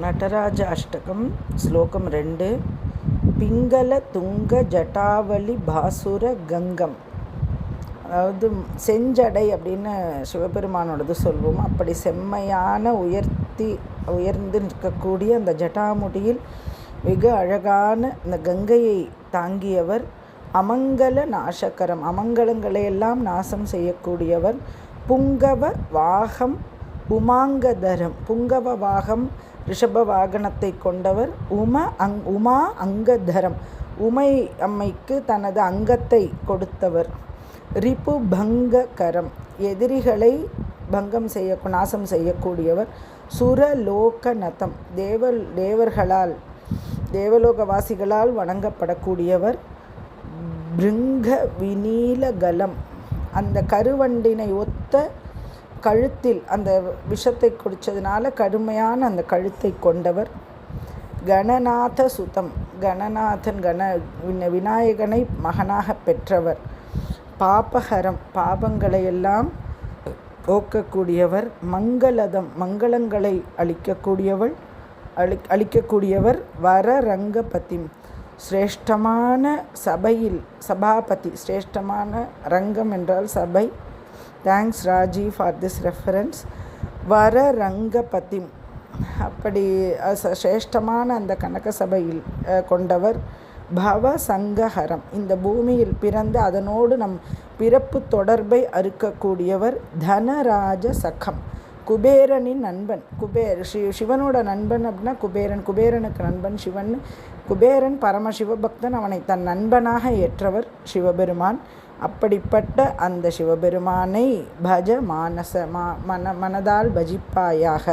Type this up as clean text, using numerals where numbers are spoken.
நடராஜ அஷ்டகம் ஸ்லோகம் 2. பிங்கள துங்க ஜட்டாவளி பாசுர கங்கம். அதாவது செஞ்சடை அப்படின்னு சிவபெருமானோடது சொல்வோம். அப்படி செம்மையான உயர்ந்து நிற்கக்கூடிய அந்த ஜட்டாமுடியில் மிக அழகான இந்த கங்கையை தாங்கியவர். அமங்கல நாசகரம், அமங்கலங்களையெல்லாம் நாசம் செய்யக்கூடியவர். புங்கவ வாகம் உமாங்கதரம், புங்கவ வாகம் ரிஷப வாகனத்தை கொண்டவர். உமா அங்கதரம், உமை அம்மைக்கு தனது அங்கத்தை கொடுத்தவர். ரிபு பங்ககரம், எதிரிகளை பங்கம் நாசம் செய்யக்கூடியவர். சுரலோகநதம், தேவர்களால் தேவலோகவாசிகளால் வணங்கப்படக்கூடியவர். பிருங்க விநீலகலம், அந்த கருவண்டினை ஒத்த கழுத்தில் அந்த விஷத்தை குடித்ததுனால கடுமையான அந்த கழுத்தை கொண்டவர். கணநாத சுதம், கணநாதன் விநாயகனை மகனாக பெற்றவர். பாபஹரம், பாபங்களையெல்லாம் போக்கக்கூடியவர். மங்களதம், மங்களங்களை அளிக்கக்கூடியவர். வரரங்கபதி, சிரேஷ்டமான சபையில் சபாபதி, சிரேஷ்டமான ரங்கம் என்றால் சபை. Thanks Raji for this reference. வரரங்கபதி, அப்படி சிரேஷ்டமான அந்த கனக சபையில் கொண்டவர். பவசங்கஹரம், இந்த பூமியில் பிறந்து அதனோடு நம் பிறப்பு தொடர்பை அறுக்கக்கூடியவர். தனராஜ சகம், குபேரனின் நண்பன். சிவனோட நண்பன் அப்படின்னா குபேரன், குபேரனுக்கு நண்பன் சிவன். குபேரன் பரமசிவபக்தன், அவனை தன் நண்பனாக ஏற்றவர் சிவபெருமான். அப்படிப்பட்ட அந்த சிவபெருமானை பஜ மனதால் பஜிப்பாயாக.